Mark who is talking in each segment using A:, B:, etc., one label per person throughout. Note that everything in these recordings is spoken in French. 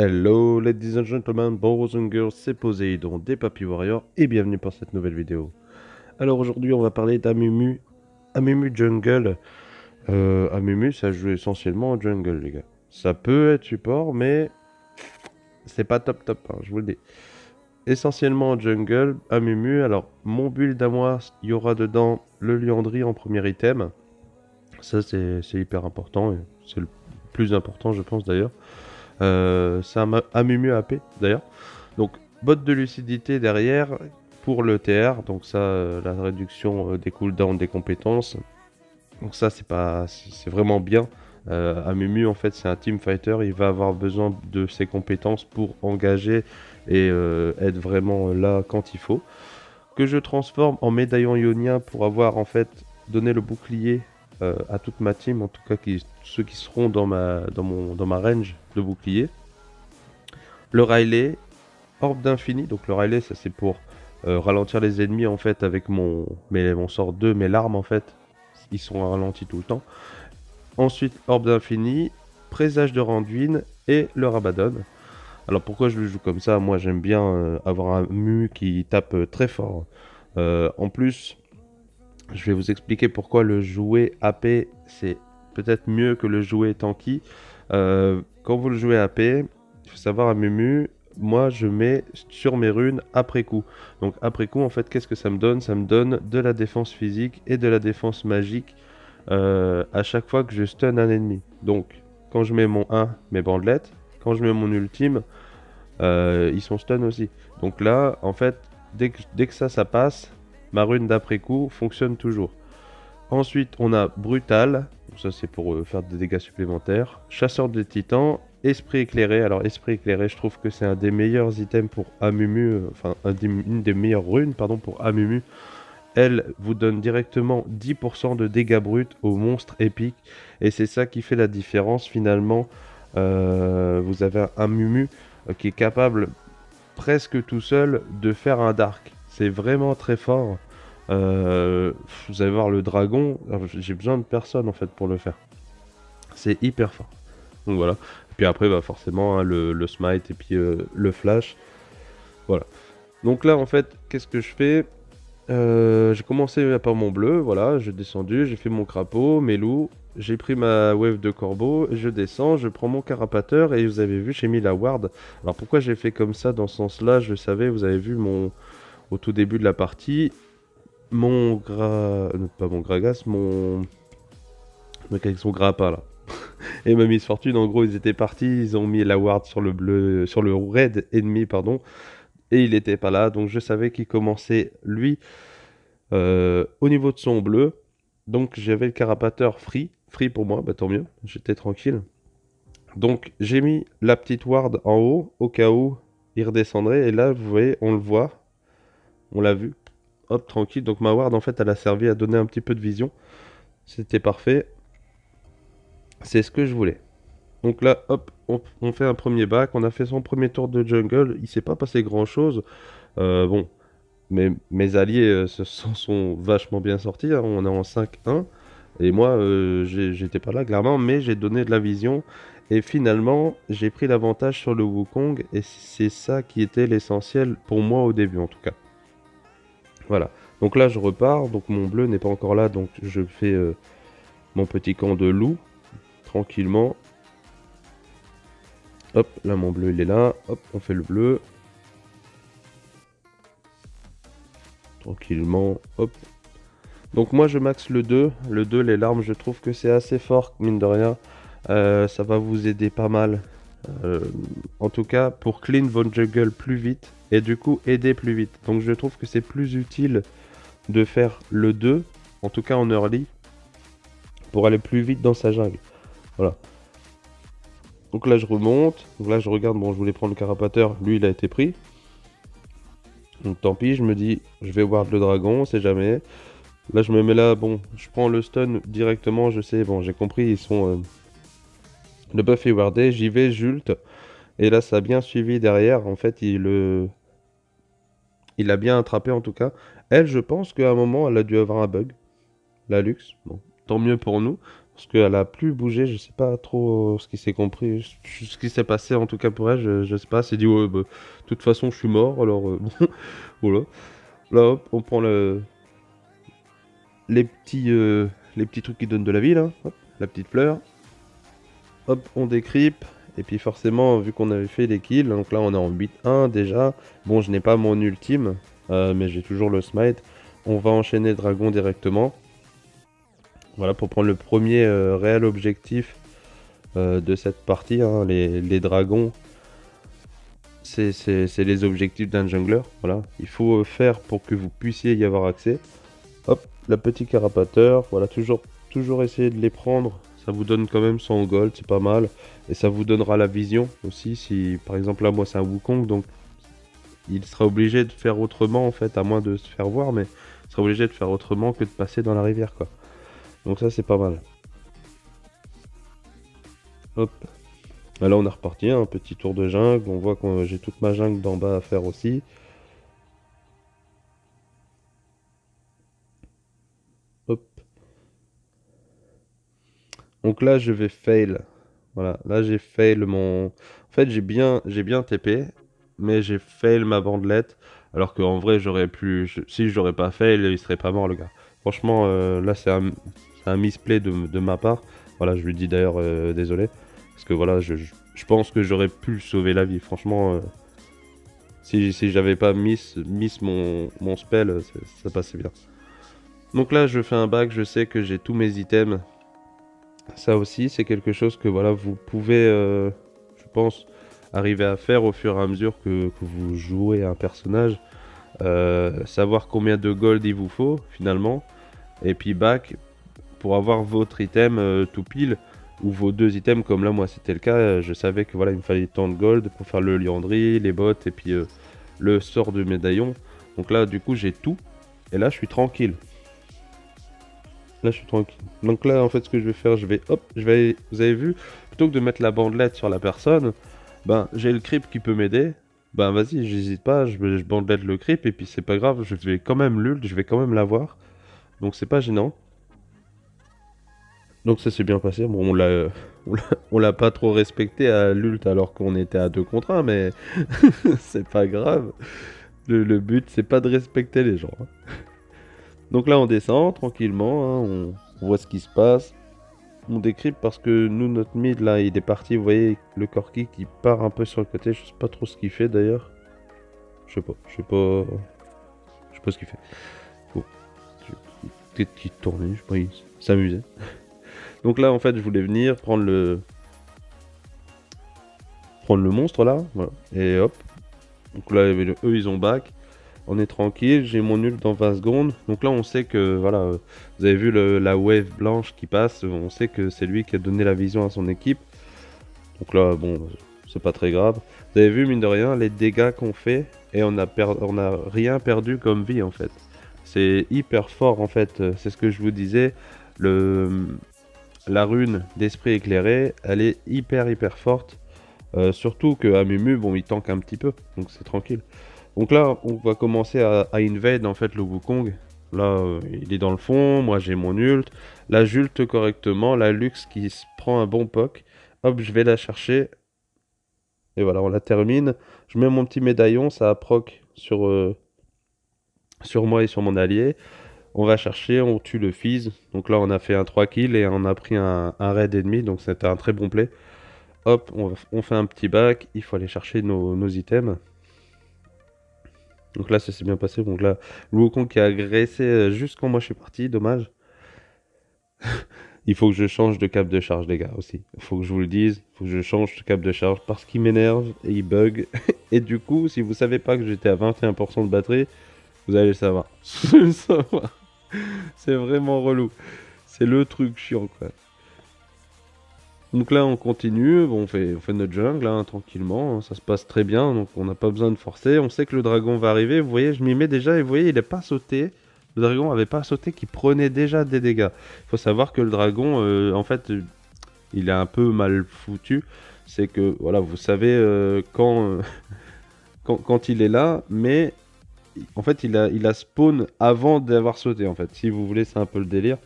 A: Hello ladies and gentlemen, boys and girls, c'est Poséidon des Papy Warriors et bienvenue pour cette nouvelle vidéo. Alors aujourd'hui on va parler d'Amumu, Amumu Jungle. Amumu ça joue essentiellement en jungle les gars. Ça peut être support mais c'est pas top top, hein, je vous le dis. Essentiellement en jungle, Amumu, alors mon build à moi, il y aura dedans le Liandry en premier item. Ça c'est hyper important, et c'est le plus important je pense d'ailleurs. C'est un Amumu AP d'ailleurs. Donc, botte de lucidité derrière pour le TR. Donc, ça, la réduction des cooldowns des compétences. Donc, ça, c'est vraiment bien. Amumu, en fait, c'est un team fighter. Il va avoir besoin de ses compétences pour engager et être vraiment là quand il faut. Que je transforme en médaillon ionien pour avoir, en fait, donné le bouclier à toute ma team. En tout cas, ceux qui seront dans ma range de bouclier. Le Riley, Orbe d'infini, donc le Riley ça c'est pour ralentir les ennemis en fait avec mon sort 2, mes larmes en fait, ils sont ralentis tout le temps. Ensuite Orbe d'infini, Présage de Randuin et le Rabadon. Alors pourquoi je le joue comme ça? Moi j'aime bien avoir un mu qui tape très fort. En plus, je vais vous expliquer pourquoi le jouer AP c'est peut-être mieux que le jouer tanky. Quand vous le jouez AP, il faut savoir à Mumu, moi je mets sur mes runes après coup. Donc après coup en fait qu'est-ce que ça me donne? Ça me donne de la défense physique et de la défense magique à chaque fois que je stun un ennemi. Donc quand je mets mon 1, mes bandelettes, quand je mets mon ultime, ils sont stun aussi. Donc là en fait dès que ça passe, ma rune d'après coup fonctionne toujours. Ensuite, on a Brutal, ça c'est pour faire des dégâts supplémentaires. Chasseur de titans, Esprit éclairé. Alors, Esprit éclairé, je trouve que c'est un des meilleurs items pour Amumu, enfin, une des meilleures runes, pardon, pour Amumu. Elle vous donne directement 10% de dégâts bruts aux monstres épiques. Et c'est ça qui fait la différence finalement. Vous avez un Amumu qui est capable presque tout seul de faire un Dark. C'est vraiment très fort. Vous allez voir le dragon, j'ai besoin de personne en fait pour le faire. C'est hyper fort. Donc voilà. Et puis après, bah, forcément, hein, le smite et puis le flash. Voilà. Donc là, en fait, qu'est-ce que je fais? J'ai commencé par mon bleu, voilà, j'ai descendu, j'ai fait mon crapaud, mes loups, j'ai pris ma wave de corbeau, je descends, je prends mon carapateur et vous avez vu, j'ai mis la ward. Alors pourquoi j'ai fait comme ça dans ce sens-là? Je savais, vous avez vu au tout début de la partie, pas mon Gragas, mon... mec avec son grappin là. Et ma Miss Fortune, en gros, ils étaient partis, ils ont mis la ward sur le bleu, sur le red ennemi, pardon, et il était pas là, donc je savais qu'il commençait, lui, au niveau de son bleu, donc j'avais le carapateur free pour moi, bah tant mieux, j'étais tranquille. Donc j'ai mis la petite ward en haut, au cas où il redescendrait, et là, vous voyez, on le voit, on l'a vu, hop, tranquille, donc ma ward, en fait, elle a servi à donner un petit peu de vision, c'était parfait, c'est ce que je voulais. Donc là, hop, on fait un premier back, on a fait son premier tour de jungle, il s'est pas passé grand chose. Bon, mes alliés sont vachement bien sortis, hein, on est en 5-1. Et moi, j'étais pas là clairement, mais j'ai donné de la vision. Et finalement, j'ai pris l'avantage sur le Wukong, et c'est ça qui était l'essentiel pour moi au début en tout cas. Voilà. Donc là, je repars, donc mon bleu n'est pas encore là, donc je fais mon petit camp de loup, tranquillement. Hop, là mon bleu il est là. Hop, on fait le bleu. Tranquillement. Hop. Donc moi je max le 2. Le 2, les larmes, je trouve que c'est assez fort, mine de rien. Ça va vous aider pas mal. Euh, En tout cas, pour clean votre jungle plus vite. Et du coup, aider plus vite. Donc je trouve que c'est plus utile de faire le 2. En tout cas en early. Pour aller plus vite dans sa jungle. Voilà. Donc là je remonte. Donc là je regarde. Bon, je voulais prendre le carapateur. Lui il a été pris. Donc tant pis, je me dis, je vais ward le dragon, on sait jamais. Là, je me mets là, bon, je prends le stun directement, je sais, bon, j'ai compris, ils sont... le buff est wardé, j'y vais, j'ult. Et là, ça a bien suivi derrière, en fait, il a bien attrapé en tout cas. Elle, je pense qu'à un moment, elle a dû avoir un bug, la luxe. Bon, tant mieux pour nous. Parce qu'elle a plus bougé, je sais pas trop ce qui s'est compris, ce qui s'est passé en tout cas pour elle, je sais pas. Elle s'est dit, ouais, bah, de toute façon, je suis mort, alors bon, voilà. Là, hop, on prend les petits trucs qui donnent de la vie, là. Hop, la petite fleur. Hop, on décrype. Et puis forcément, vu qu'on avait fait les kills, donc là on est en 8-1 déjà. Bon, je n'ai pas mon ultime, mais j'ai toujours le smite. On va enchaîner le dragon directement. Voilà, pour prendre le premier réel objectif de cette partie. Hein. Les dragons, c'est les objectifs d'un jungler. Voilà, il faut faire pour que vous puissiez y avoir accès. Hop, la petite carapateur. Voilà, toujours essayer de les prendre. Ça vous donne quand même 100 gold, c'est pas mal. Et ça vous donnera la vision aussi. Si par exemple là, moi c'est un Wukong, donc il sera obligé de faire autrement en fait, à moins de se faire voir, mais il sera obligé de faire autrement que de passer dans la rivière quoi. Donc ça c'est pas mal. Hop. Là on est reparti, un petit tour de jungle. On voit que j'ai toute ma jungle d'en bas à faire aussi. Hop. Donc là je vais fail. Voilà, là j'ai fail mon. En fait j'ai bien TP, mais j'ai fail ma bandelette. Alors qu'en vrai j'aurais pu. Si j'aurais pas fail, il serait pas mort le gars. Franchement là c'est un misplay de ma part. Voilà, je lui dis d'ailleurs désolé. Parce que voilà, je pense que j'aurais pu sauver la vie. Franchement, si j'avais pas miss mon spell, ça passait bien. Donc là je fais un bac, je sais que j'ai tous mes items. Ça aussi, c'est quelque chose que voilà, vous pouvez, je pense, arriver à faire au fur et à mesure que vous jouez un personnage. Savoir combien de gold il vous faut finalement. Et puis back pour avoir votre item tout pile. Ou vos deux items, comme là, moi c'était le cas. Je savais que voilà, il me fallait tant de gold pour faire le liandry, les bottes et puis le sort de médaillon. Donc là, du coup, j'ai tout. Et là, je suis tranquille. Là, je suis tranquille. Donc là, en fait, ce que je vais faire, je vais, hop, vous avez vu, plutôt que de mettre la bandelette sur la personne, ben, j'ai le creep qui peut m'aider. Ben, vas-y, j'hésite pas, je bandelette le creep, et puis c'est pas grave, je vais quand même l'ult, je vais quand même l'avoir. Donc c'est pas gênant. Donc ça s'est bien passé. Bon, on l'a pas trop respecté à l'ult alors qu'on était à 2 contre 1, mais c'est pas grave. Le but, c'est pas de respecter les gens. Hein. Donc là, on descend tranquillement, hein, on voit ce qui se passe. On décrypte parce que nous, notre mid, là, il est parti. Vous voyez le Corki qui part un peu sur le côté. Je sais pas trop ce qu'il fait d'ailleurs. Je sais pas, je sais pas. Je sais pas ce qu'il fait. Faut... Peut-être qu'il tournait, je sais pas, il s'amusait. Donc là, en fait, je voulais venir prendre le monstre là. Voilà. Et hop. Donc là, eux, ils ont back. On est tranquille, j'ai mon ult dans 20 secondes. Donc là, on sait que, voilà, vous avez vu la wave blanche qui passe. On sait que c'est lui qui a donné la vision à son équipe. Donc là, bon, c'est pas très grave. Vous avez vu, mine de rien, les dégâts qu'on fait. Et on a rien perdu comme vie, en fait. C'est hyper fort, en fait. C'est ce que je vous disais. La rune d'esprit éclairé, elle est hyper forte. Surtout que Amumu, bon, il tank un petit peu. Donc c'est tranquille. Donc là, on va commencer à invade en fait le Wukong. Là, il est dans le fond, moi j'ai mon ult. Là, j'ulte correctement, la Lux qui se prend un bon poke. Hop, je vais la chercher. Et voilà, on la termine. Je mets mon petit médaillon, ça a proc sur moi et sur mon allié. On va chercher, on tue le Fizz. Donc là, on a fait un 3 kills et on a pris un raid ennemi. Donc c'était un très bon play. Hop, on fait un petit back. Il faut aller chercher nos items. Donc là, ça s'est bien passé. Donc là, le Wukong qui a agressé juste quand moi je suis parti, dommage. Il faut que je change de cap de charge, les gars, aussi. Il faut que je vous le dise. Il faut que je change de cap de charge parce qu'il m'énerve et il bug. Et du coup, si vous savez pas que j'étais à 21% de batterie, vous allez le savoir. C'est vraiment relou. C'est le truc chiant, quoi. Donc là, on continue. Bon, on fait notre jungle, hein, tranquillement. Hein, ça se passe très bien, donc on n'a pas besoin de forcer. On sait que le dragon va arriver. Vous voyez, je m'y mets déjà et vous voyez, il n'est pas sauté. Le dragon avait pas sauté, qui prenait déjà des dégâts. Il faut savoir que le dragon, en fait, il est un peu mal foutu. C'est que, voilà, vous savez quand il est là, mais en fait, il a spawn avant d'avoir sauté, en fait. Si vous voulez, c'est un peu le délire.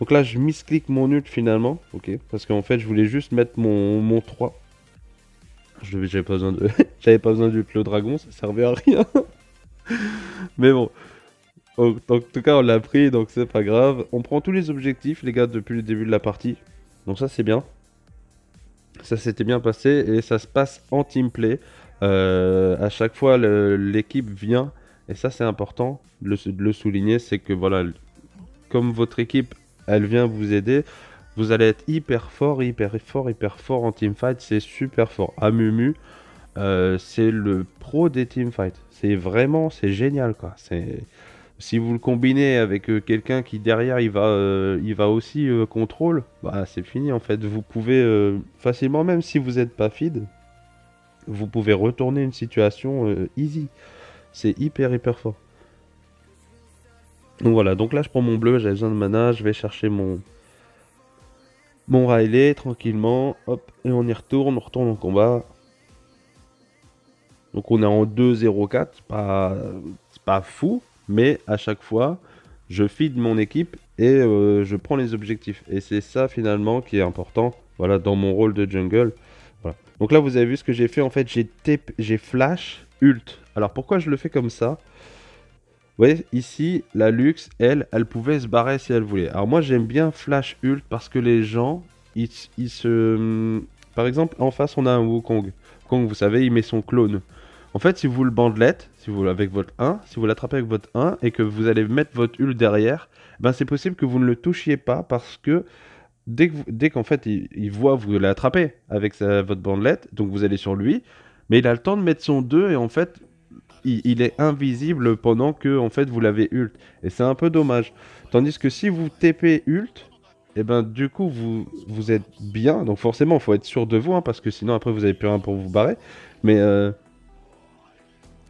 A: Donc là, je misclick mon ult finalement, ok, parce qu'en fait, je voulais juste mettre mon 3. J'avais pas besoin de, j'avais pas besoin d'ult le dragon, ça servait à rien. Mais bon, en tout cas, on l'a pris, donc c'est pas grave. On prend tous les objectifs, les gars, depuis le début de la partie. Donc ça, c'est bien. Ça s'était bien passé et ça se passe en team play. À chaque fois, l'équipe vient, et ça, c'est important de le souligner, c'est que voilà, comme votre équipe, elle vient vous aider, vous allez être hyper fort, hyper fort, hyper fort en teamfight. C'est super fort. Amumu, c'est le pro des teamfights. C'est vraiment, c'est génial quoi. Si vous le combinez avec quelqu'un qui derrière il va aussi contrôle, bah c'est fini en fait. Vous pouvez facilement, même si vous n'êtes pas feed, vous pouvez retourner une situation easy. C'est hyper hyper fort. Donc voilà, donc là je prends mon bleu, j'ai besoin de mana, je vais chercher mon Riley tranquillement, hop, et on retourne au combat. Donc on est en 2-0-4, c'est pas fou, mais à chaque fois, je feed mon équipe et je prends les objectifs. Et c'est ça finalement qui est important, voilà, dans mon rôle de jungle. Voilà. Donc là, vous avez vu ce que j'ai fait, en fait, j'ai flash, ult. Alors pourquoi je le fais comme ça? Vous voyez, ici, la Lux, elle pouvait se barrer si elle voulait. Alors moi, j'aime bien flash ult parce que les gens, ils se... Par exemple, en face, on a un Wukong. Wukong, vous savez, il met son clone. En fait, si vous le bandelette, si vous avec votre 1, si vous l'attrapez avec votre 1 et que vous allez mettre votre ult derrière, ben c'est possible que vous ne le touchiez pas parce que dès qu'en fait il voit vous l'attraper avec votre bandelette, donc vous allez sur lui, mais il a le temps de mettre son 2 et en fait il est invisible pendant que en fait vous l'avez ult. Et c'est un peu dommage. Tandis que si vous TP ult, et ben du coup vous êtes bien. Donc forcément il faut être sûr de vous, hein, parce que sinon après vous avez plus rien pour vous barrer. Mais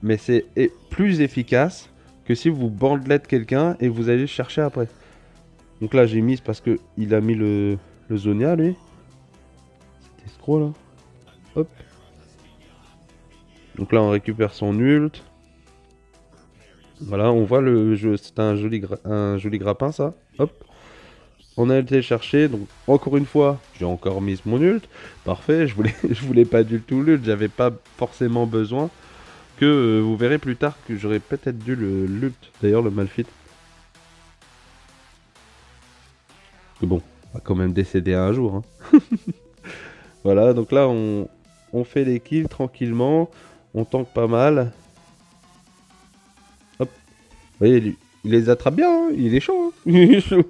A: mais c'est plus efficace que si vous bandelette quelqu'un et vous allez le chercher après. Donc là j'ai mis parce que il a mis le Zonia lui. C'était escroc là. Hop. Donc là on récupère son ult. Voilà, on voit le jeu, c'est un joli grappin ça. Hop. On a été le chercher, donc encore une fois, j'ai encore mis mon ult. Parfait, je voulais pas du tout l'ult, j'avais pas forcément besoin. Que vous verrez plus tard que j'aurais peut-être dû le l'ult. D'ailleurs le Malphite. Que bon, on va quand même décéder un jour. Hein. Voilà, donc là on fait les kills tranquillement. On tank pas mal. Hop. Vous voyez, il les attrape bien, hein. Il est chaud. Hein. Il est chaud.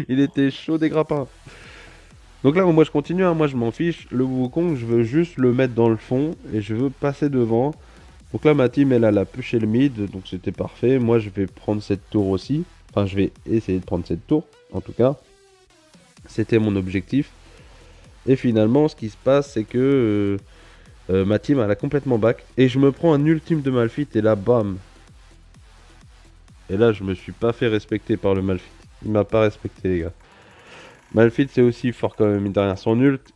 A: Il était chaud des grappins. Donc là, moi je continue, hein. Moi je m'en fiche. Le Wukong, je veux juste le mettre dans le fond et je veux passer devant. Donc là, ma team, elle a pushé le mid, donc c'était parfait. Moi, je vais prendre cette tour aussi. Enfin, je vais essayer de prendre cette tour, en tout cas. C'était mon objectif. Et finalement, ce qui se passe, c'est que ma team, elle a complètement back. Et je me prends un ultime de Malphite, et là, bam. Et là, je me suis pas fait respecter par le Malphite. Il m'a pas respecté, les gars. Malphite, c'est aussi fort quand même. Derrière son ult,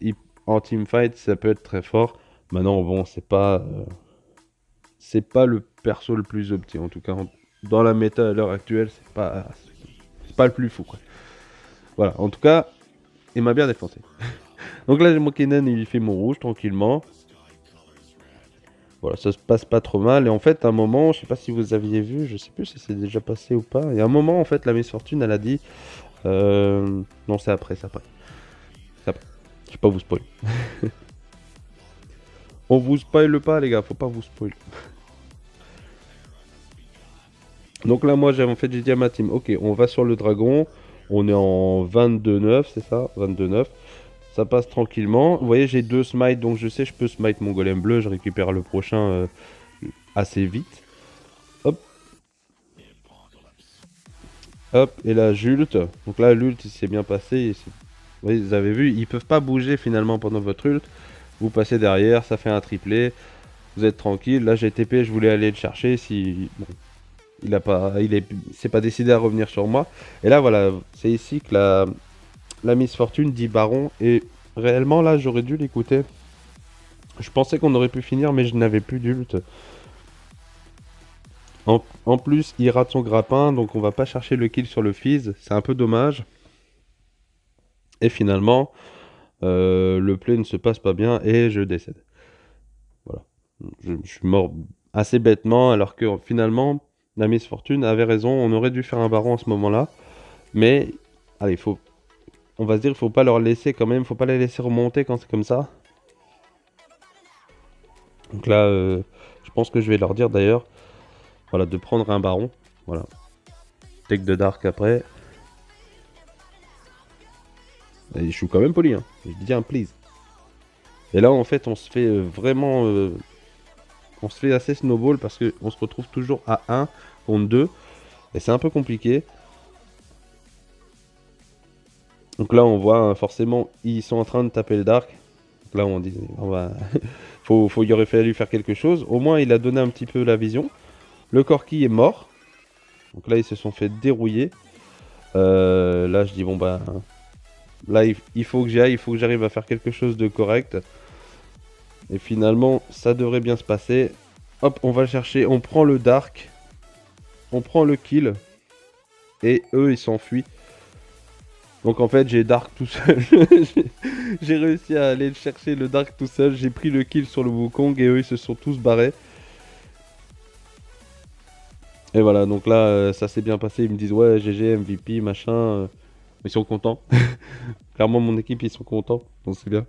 A: en teamfight, ça peut être très fort. Maintenant, bon, c'est pas le perso le plus opti. En tout cas, dans la méta à l'heure actuelle, c'est pas le plus fou, quoi. Voilà, en tout cas, il m'a bien défoncé. Donc là, j'ai mon Kennen, il fait mon rouge tranquillement. Voilà, ça se passe pas trop mal. Et en fait, à un moment, je sais pas si vous aviez vu, je sais plus si c'est déjà passé ou pas. Et à un moment, en fait, la Miss Fortune, elle a dit. Non, c'est après, c'est après. C'est après. Je vais pas vous spoil. On vous spoil pas, les gars, faut pas vous spoil. Donc là, moi, j'ai dit à ma team, ok, on va sur le dragon. On est en 22-9, c'est ça? 22-9. Ça passe tranquillement. Vous voyez, j'ai 2 smites, donc je sais, je peux smite mon golem bleu. Je récupère le prochain assez vite. Hop. Hop, et là, j'ult. Donc là, l'ult, il s'est bien passé. Vous voyez, vous avez vu, ils peuvent pas bouger finalement pendant votre ult. Vous passez derrière, ça fait un triplé. Vous êtes tranquille. Là, j'ai TP, je voulais aller le chercher. Si bon, s'est pas décidé à revenir sur moi. Et là, voilà, c'est ici que la Miss Fortune dit Baron. Et réellement, là, j'aurais dû l'écouter. Je pensais qu'on aurait pu finir, mais je n'avais plus d'ult. En plus, il rate son grappin, donc on va pas chercher le kill sur le Fizz. C'est un peu dommage. Et finalement, le play ne se passe pas bien et je décède. Voilà. Je suis mort assez bêtement, alors que finalement, la Miss Fortune avait raison. On aurait dû faire un baron à ce moment-là. Mais, allez, on va se dire, il faut pas leur laisser quand même, faut pas les laisser remonter quand c'est comme ça. Donc là, je pense que je vais leur dire d'ailleurs, voilà, de prendre un baron. Voilà. Take de dark après. Et je suis quand même poli, hein. Je dis un please. Et là, en fait, on se fait vraiment... on se fait assez snowball parce qu'on se retrouve toujours à 1 contre 2. Et c'est un peu compliqué. Donc là, on voit, hein, forcément, ils sont en train de taper le dark. Donc là, on dit, on va... il aurait fallu faire quelque chose. Au moins, il a donné un petit peu la vision. Le Corki est mort. Donc là, ils se sont fait dérouiller. Là, je dis, bon, bah... Là, il faut que j'y aille, il faut que j'arrive à faire quelque chose de correct. Et finalement, ça devrait bien se passer. Hop, on va le chercher, on prend le dark. On prend le kill. Et eux, ils s'enfuient. Donc en fait, j'ai dark tout seul. J'ai réussi à aller chercher le dark tout seul. J'ai pris le kill sur le Wukong et eux, ils se sont tous barrés. Et voilà, donc là, ça s'est bien passé. Ils me disent, ouais, GG, MVP, machin. Ils sont contents. Clairement, mon équipe, ils sont contents. Donc c'est bien.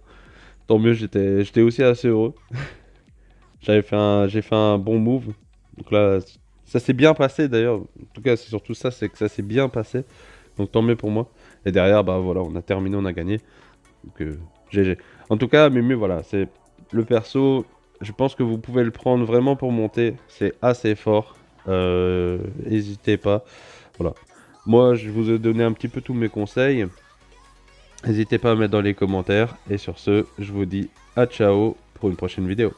A: Tant mieux, j'étais aussi assez heureux. J'ai fait un bon move. Donc là, ça s'est bien passé d'ailleurs. En tout cas, c'est surtout ça, c'est que ça s'est bien passé. Donc tant mieux pour moi. Et derrière, bah voilà, on a terminé, on a gagné. Donc GG. En tout cas, Mumu, voilà, c'est le perso. Je pense que vous pouvez le prendre vraiment pour monter. C'est assez fort. N'hésitez pas. Voilà. Moi, je vous ai donné un petit peu tous mes conseils. N'hésitez pas à mettre dans les commentaires. Et sur ce, je vous dis à ciao pour une prochaine vidéo.